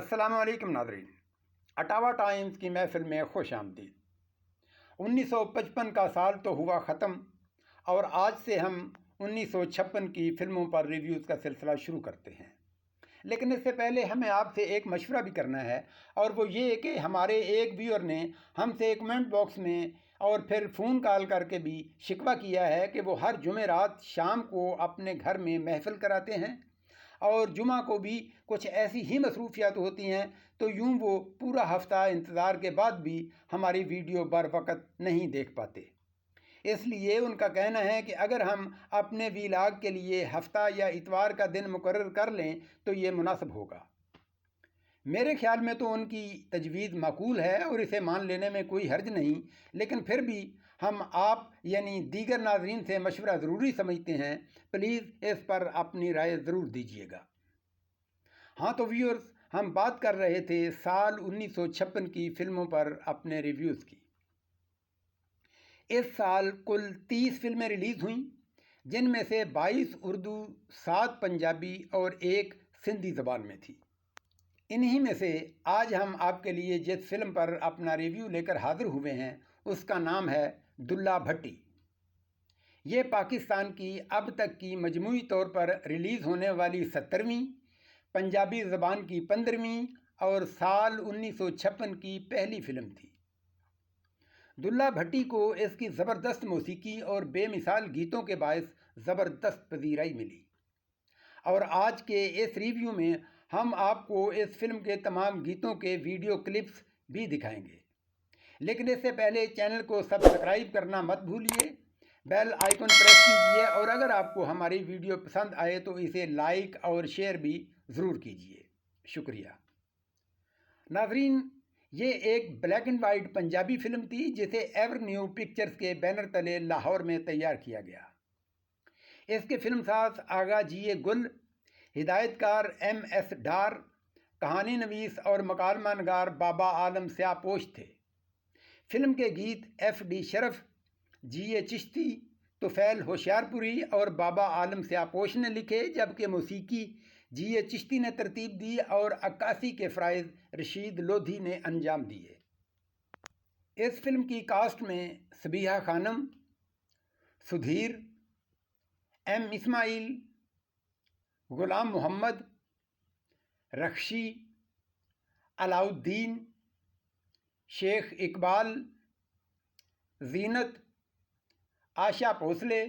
अस्सलाम वालेकुम नाज़रीन। अटावा टाइम्स की महफिल में खुश आमदीद। 1955 का साल तो हुआ ख़त्म और आज से हम 1956 की फ़िल्मों पर रिव्यूज़ का सिलसिला शुरू करते हैं। लेकिन इससे पहले हमें आपसे एक मशवरा भी करना है, और वो ये कि हमारे एक व्यूअर ने हमसे कमेंट बॉक्स में और फिर फ़ोन कॉल करके भी शिकवा किया है कि वो हर जुमेरात शाम को अपने घर में महफिल कराते हैं और जुमा को भी कुछ ऐसी ही मसरूफियात होती हैं, तो यूं वो पूरा हफ्ता इंतज़ार के बाद भी हमारी वीडियो बर वक़्त नहीं देख पाते। इसलिए उनका कहना है कि अगर हम अपने वीलाग के लिए हफ्ता या इतवार का दिन मुकर्रर कर लें तो ये मुनासिब होगा। मेरे ख्याल में तो उनकी तजवीज़ माकूल है और इसे मान लेने में कोई हर्ज नहीं, लेकिन फिर भी हम आप यानी दीगर नाज़रीन से मशवरा ज़रूरी समझते हैं। प्लीज़ इस पर अपनी राय ज़रूर दीजिएगा। हाँ तो व्यूअर्स, हम बात कर रहे थे साल 1956 की फ़िल्मों पर अपने रिव्यूज़ की। इस साल कुल 30 फिल्में रिलीज़ हुईं, जिनमें से 22 उर्दू, 7 पंजाबी और 1 सिंधी ज़बान में थी। इन्हीं में से आज हम आपके लिए जिस फिल्म पर अपना रिव्यू लेकर हाजिर हुए हैं उसका नाम है दुल्ला भट्टी। ये पाकिस्तान की अब तक की मजमूई तौर पर रिलीज़ होने वाली 17वीं, पंजाबी ज़बान की 15वीं और साल 1956 की पहली फिल्म थी। दुल्ला भट्टी को इसकी ज़बरदस्त मौसीकी और बेमिसाल गीतों के बायस ज़बरदस्त पजीराई मिली, और आज के इस रिव्यू में हम आपको इस फिल्म के तमाम गीतों के वीडियो क्लिप्स भी दिखाएंगे। लेकिन इससे पहले चैनल को सब्सक्राइब करना मत भूलिए, बेल आइकन प्रेस कीजिए, और अगर आपको हमारी वीडियो पसंद आए तो इसे लाइक और शेयर भी ज़रूर कीजिए। शुक्रिया नाज़रीन। ये एक black and white Punjabi film थी जिसे एवर न्यू पिक्चर्स के बैनर तले लाहौर में तैयार किया गया। इसके फिल्म साज आगा जी गुल, हिदायतकार MS डार, कहानी नवीस और मकालमा नगार बाबा आलम स्यापोश थे। फिल्म के गीत FD शरफ, G.A. चिश्ती, तुफैल होशियारपुरी और बाबा आलम स्यापोश ने लिखे, जबकि मौसीकी G.A. चिश्ती ने तरतीब दी और अक्कासी के फ़राइज़ रशीद लोधी ने अंजाम दिए। इस फिल्म की कास्ट में सबिहा खानम, सुधीर, M. इस्माइल, गुलाम मोहम्मद, रख्शी, अलाउद्दीन, शेख इकबाल, ज़ीनत, आशा भोसले,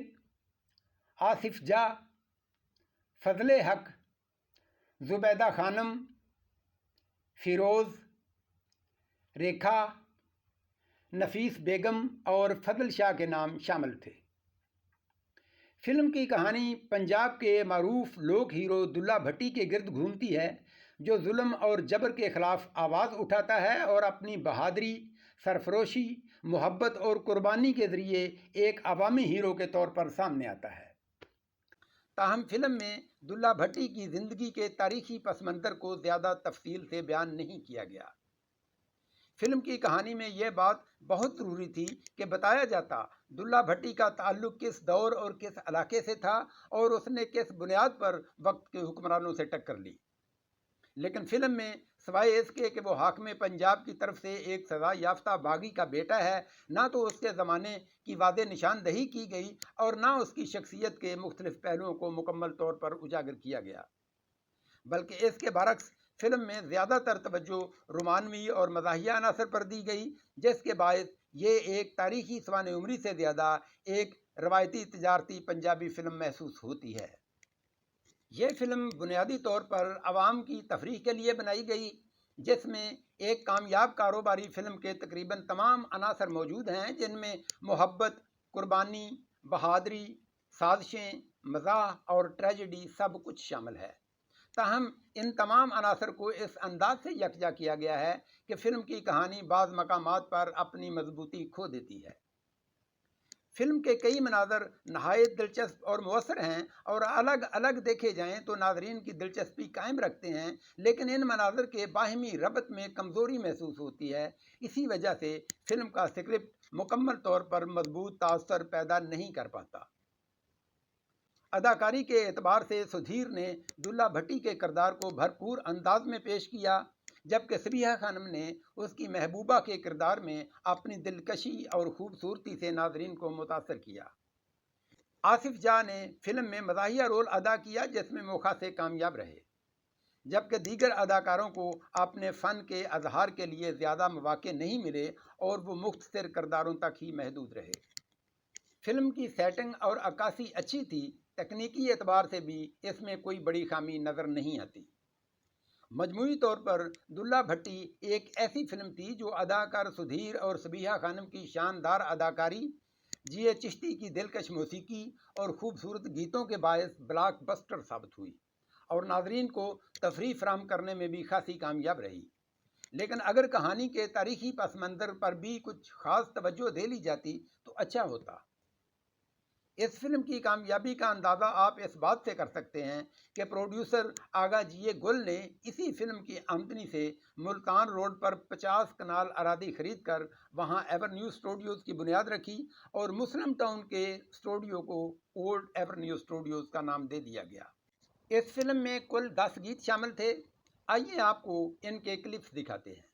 आसिफ जा, फजले हक, ज़ुबैदा खानम, फ़िरोज़, रेखा, नफीस बेगम और फजल शाह के नाम शामिल थे। फिल्म की कहानी पंजाब के मारूफ लोक हीरो दुल्ला भट्टी के गिर्द घूमती है, जो जुल्म और जबर के ख़िलाफ़ आवाज़ उठाता है और अपनी बहादरी, सरफरोशी, मोहब्बत और कुर्बानी के ज़रिए एक अवामी हीरो के तौर पर सामने आता है। ताहम फिल्म में दुल्ला भट्टी की ज़िंदगी के तारीख़ी पस मंज़र को ज़्यादा तफसील से बयान नहीं किया गया। फिल्म की कहानी में यह बात बहुत ज़रूरी थी कि बताया जाता दुल्ला भट्टी का ताल्लुक़ किस दौर और किस इलाके से था और उसने किस बुनियाद पर वक्त के हुक्मरानों से टक्कर ली। लेकिन फिल्म में सिवाय इसके कि वो हाकिम पंजाब की तरफ से एक सज़ा याफ्ता बागी का बेटा है, ना तो उसके ज़माने की वादे निशानदही की गई और ना उसकी शख्सियत के मुख्तलिफ पहलुओं को मुकम्मल तौर पर उजागर किया गया, बल्कि इसके बरक्स फिल्म में ज़्यादातर तवज्जो रोमानवी और मज़ाहिया अनासर पर दी गई, जिसके बायस ये एक तारीख़ी सवाने उम्री से ज़्यादा एक रवायती तजारती पंजाबी फ़िल्म महसूस होती है। ये फ़िल्म बुनियादी तौर पर आवाम की तफरीह के लिए बनाई गई, जिसमें एक कामयाब कारोबारी फ़िल्म के तकरीबन तमाम अनासर मौजूद हैं, जिनमें मोहब्बत, कुर्बानी, बहादरी, साजिशें, मज़ाह और ट्रेजेडी सब कुछ शामिल है। ताहम इन तमाम अनासर को इस अंदाज से यकजा किया गया है कि फ़िल्म की कहानी बाज़ मकामात पर अपनी मजबूती खो देती है। फिल्म के कई मनाज़र नहायत दिलचस्प और मुअस्सर हैं और अलग अलग देखे जाएं तो नाज़रीन की दिलचस्पी कायम रखते हैं, लेकिन इन मनाज़र के बाहिमी रबत में कमज़ोरी महसूस होती है। इसी वजह से फ़िल्म का स्क्रिप्ट मुकम्मल तौर पर मजबूत तासर पैदा नहीं कर पाता। अदाकारी के एतबार से सुधीर ने दुल्ला भट्टी के किरदार को भरपूर अंदाज में पेश किया। جبکہ صبیحہ خانم نے اس کی محبوبہ کے کردار میں اپنی دلکشی اور خوبصورتی سے ناظرین کو متاثر کیا۔ آصف جاہ نے فلم میں مزاحیہ رول ادا کیا جس میں وہ خاصے کامیاب رہے، جبکہ دیگر اداکاروں کو اپنے فن کے اظہار کے لیے زیادہ مواقع نہیں ملے اور وہ مختصر کرداروں تک ہی محدود رہے۔ فلم کی سیٹنگ اور عکاسی اچھی تھی، تکنیکی اعتبار سے بھی اس میں کوئی بڑی خامی نظر نہیں آتی۔ مجموعی طور پر دلہ بھٹی ایک ایسی فلم تھی جو اداکار سدھیر اور صبیحہ خانم کی شاندار اداکاری، جی اے چشتی کی دلکش موسیقی اور خوبصورت گیتوں کے باعث بلاک بسٹر ثابت ہوئی اور ناظرین کو تفریح فراہم کرنے میں بھی خاصی کامیاب رہی۔ لیکن اگر کہانی کے تاریخی پس منظر پر بھی کچھ خاص توجہ دے لی جاتی تو اچھا ہوتا۔ اس فلم کی کامیابی کا اندازہ آپ اس بات سے کر سکتے ہیں کہ پروڈیوسر آغا جی گل نے اسی فلم کی آمدنی سے ملتان روڈ پر 50 کنال اراضی خرید کر وہاں ایورنیو اسٹوڈیوز کی بنیاد رکھی اور مسلم ٹاؤن کے اسٹوڈیو کو اولڈ ایورنیو اسٹوڈیوز کا نام دے دیا گیا۔ اس فلم میں کل 10 گیت شامل تھے۔ آئیے آپ کو ان کے کلپس دکھاتے ہیں۔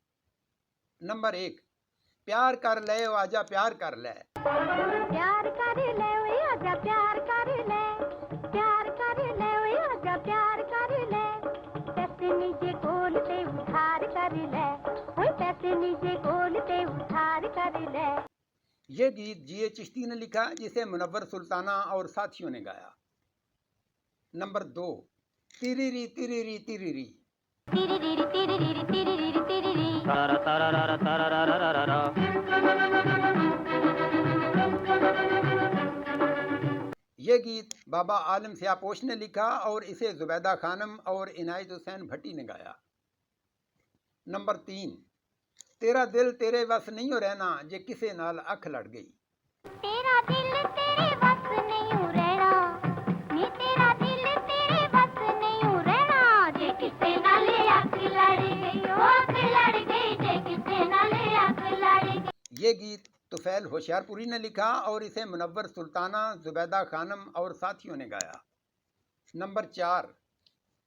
نمبر 1، پیار کر لے او آجا پیار کر لے، پیار کر لے اوے آجا پیار کر لے، پیار کر لے اوے آجا پیار کر لے، پیسے نیچے کول تے ادھار کر لے، اوے پیسے نیچے کول تے ادھار کر لے۔ یہ گیت جی اے چشتی نے لکھا جسے منور سلطانہ اور ساتھیوں نے گایا۔ نمبر 2، تیریری تیریری تیریری، تیریری تیریری تیریری تیریری، تارا تارا رارا تارا رارا رارا را۔ یہ گیت بابا عالم سیاہ پوش نے لکھا اور اسے زبیدہ خانم اور عنایت حسین بھٹی نے گایا۔ نمبر 3، تیرا دل تیرے وس نہیں ہو رہنا جے کسے نال اکھ لڑ گئی، تیرا دل تیرے بس نہیں ہو رہنا، نی تیرا دل تیرے بس نہیں ہو رہنا، جے کسے نال اکھ لڑ گئی، او اکھ لڑ گئی، جے کسے نال اکھ لڑ گئی۔ یہ گیت طفیل ہوشیار پوری نے لکھا اور اسے منور سلطانہ، زبیدہ خانم اور ساتھیوں نے گایا۔ نمبر 4،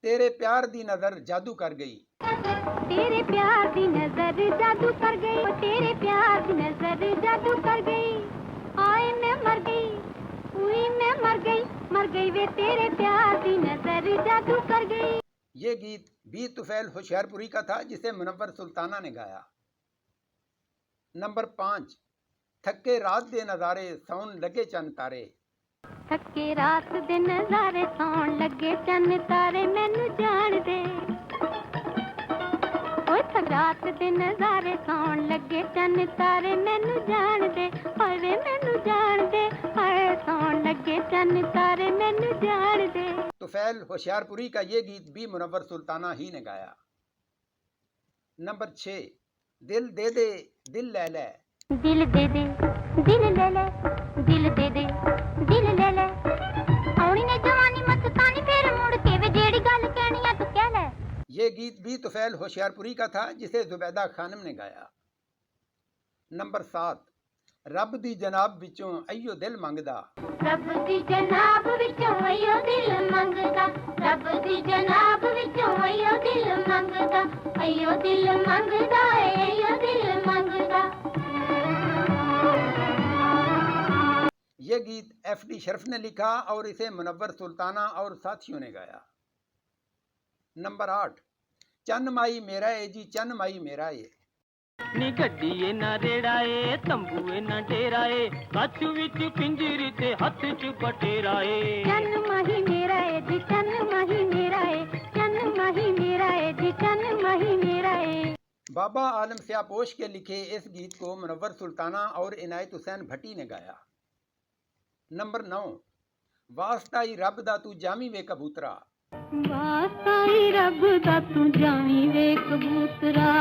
تیرے پیار دی نظر جادو کر گئی، تیرے پیار دی نظر جادو کر گئی، تیرے پیار دی نظر جادو کر گئی، آئے میں مر گئی، ہوئی میں مر گئی وے تیرے پیار دی نظر جادو کر گئی۔ یہ گیت بھی طفیل ہوشیار پوری کا تھا جسے منور سلطانہ نے گایا۔ نمبر 5، تھکے رات دے نظارے سون لگے چند تارے، تھکے رات دے نظارے سون لگے چند تارے مینوں جان دے، اوے تھک رات دے نظارے سون لگے چند تارے مینوں جان دے، ہائے وے مینوں جان دے، ہائے سون لگے چند تارے مینوں جان دے۔ طفیل ہوشیار پوری کا یہ گیت بھی منور سلطانہ ہی نے گایا۔ نمبر 6، دل دے دے دل لے لے، دل دے دے دل لے لے، دل دے دے دل لے لے، آؤنی نے جوانی مستانی پھر مڑ کے وے جیڑی گل کہنی ہے تو کہہ لے۔ یہ گیت بھی طفیل ہوشیار پوری کا تھا جسے زبیدہ خانم نے گایا۔ نمبر 7، رب دی جناب وچوں ایو دل منگدا، رب دی جناب وچوں ایو دل منگدا، رب دی جناب وچوں ایو دل منگدا، ایو دل منگدا، ایو دل منگدا۔ یہ گیت ایف ڈی شرف نے لکھا اور اسے منور سلطانہ اور ساتھیوں نے گایا۔ نمبر 8، چن مائی میرا اے جی چن مائی میرا اے، نی گڈی نہ ریڑا اے تمبو نہ ڈیرا اے، کچھ وچ پنجری تے ہاتھ چ بٹیرا اے، چن ماہی میرا ہے جی چن ماہی میرا ہے، چن ماہی میرا ہے جی چن ماہی میرا ہے۔ بابا عالم سیاہ پوش کے لکھے اس گیت کو منور سلطانہ اور عنایت حسین بھٹی نے گایا۔ نمبر 9، واسطائی رب دا تو جامی وے کبوترا، واسطائی رب دا تو جاویں وے کبوترا،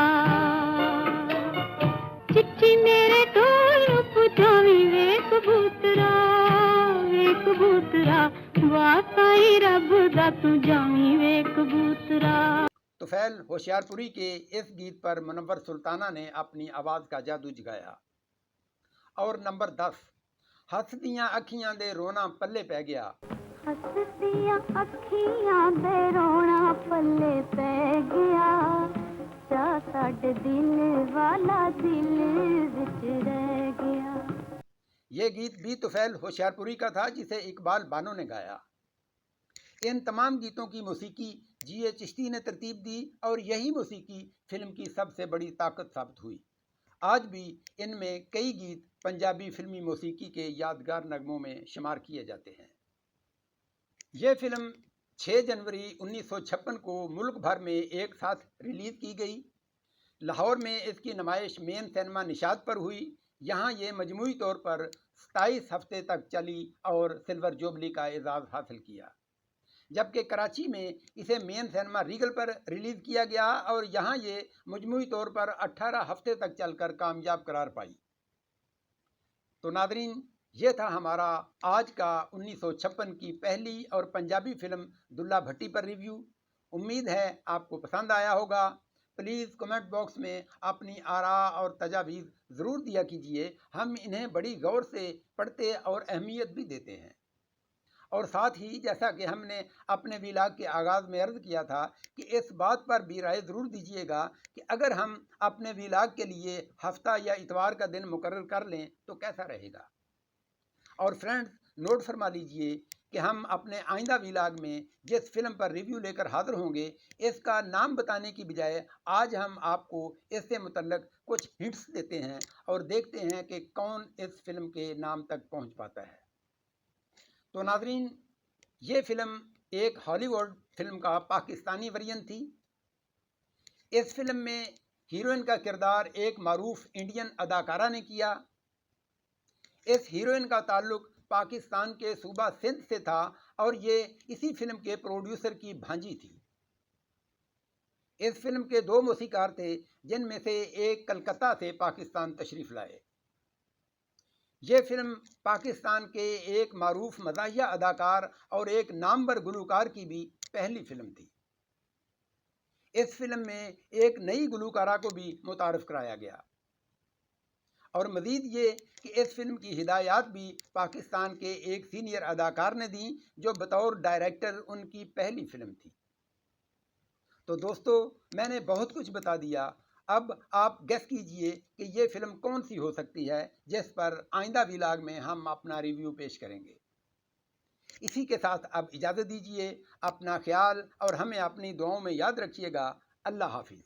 چٹھی میرے ڈول پہنچاویں وے کبوترا، وے کبوترا، واسطائی رب دا تو جاویں وے کبوترا۔ طفیل ہوشیار پوری کے اس گیت پر منور سلطانہ نے اپنی آواز کا جادو جگایا۔ اور نمبر 10، ہسدیاں اکھیاں دے رونا پلے پہ گیا، ہسدیاں اکھیاں دے رونا پلے پہ گیا، बच्चा साडे दिल वाला दिल विच रह गया। ये गीत बी तुफैल होशियारपुरी का था, जिसे इकबाल बानो ने गाया। इन तमाम गीतों की मौसीकी जी.ए. चिश्ती ने तरतीब दी और यही मौसीकी फिल्म की सबसे बड़ी ताकत साबित हुई। आज भी इनमें कई गीत पंजाबी फिल्मी मौसीकी के यादगार नगमों में शुमार किए जाते हैं। ये फिल्म 6 जनवरी 1956 को मुल्क भर में एक साथ रिलीज़ की गई। लाहौर में इसकी नुमाइश मेन सिनेमा निशात पर हुई। यहाँ ये मजमूई तौर पर 27 हफ्ते तक चली और सिल्वर जुबली का एजाज़ हासिल किया, जबकि कराची में इसे मेन सिनेमा रीगल पर रिलीज़ किया गया और यहाँ ये मजमूई तौर पर 18 हफ्ते तक चलकर कामयाब करार पाई। तो नादरीन, ये था हमारा आज का 1956 की पहली और पंजाबी फिल्म दुल्ला भट्टी पर रिव्यू। उम्मीद है आपको पसंद आया होगा। प्लीज़ कमेंट बॉक्स में अपनी आरा और तजावीज़ ज़रूर दिया कीजिए। हम इन्हें बड़ी गौर से पढ़ते और अहमियत भी देते हैं। और साथ ही जैसा कि हमने अपने व्लॉग के आगाज़ में अर्ज़ किया था कि इस बात पर भी राय ज़रूर दीजिएगा कि अगर हम अपने व्लॉग के लिए हफ्ता या इतवार का दिन मुकर्रर कर लें तो कैसा रहेगा। और फ्रेंड्स, नोट फरमा लीजिए कि हम अपने आइंदा व्लॉग में जिस फिल्म पर रिव्यू लेकर हाज़िर होंगे, इसका नाम बताने की बजाय आज हम आपको इससे मुतल्लिक़ कुछ हिंट्स देते हैं और देखते हैं कि कौन इस फिल्म के नाम तक पहुंच पाता है। तो नाज़रीन, ये फिल्म एक हॉलीवुड फिल्म का पाकिस्तानी वर्जन थी। इस फिल्म में हीरोइन का किरदार एक मारूफ इंडियन अदाकारा ने किया। इस हीरोइन का ताल्लुक पाकिस्तान के सूबा सिंध से था और ये इसी फिल्म के प्रोड्यूसर की भांजी थी। इस फिल्म के 2 मौसीकार थे, जिनमें से एक कलकत्ता से पाकिस्तान तशरीफ़ लाए। ये फिल्म पाकिस्तान के एक मारूफ मज़ाहिया अदाकार और एक नामवर गुलूकार की भी पहली फिल्म थी। इस फिल्म में एक नई गुलूकारा को भी मुतारफ़ कराया गया और मज़ीद ये कि इस फिल्म की हिदायत भी पाकिस्तान के एक सीनियर अदाकार ने दी, जो बतौर डायरेक्टर उनकी पहली फिल्म थी। तो दोस्तों, मैंने बहुत कुछ बता दिया। अब आप गेस कीजिए कि ये फिल्म कौन सी हो सकती है जिस पर आइंदा व्लॉग में हम अपना रिव्यू पेश करेंगे। इसी के साथ अब इजाज़त दीजिए। अपना ख्याल और हमें अपनी दुआओं में याद रखिएगा। अल्लाह हाफिज़।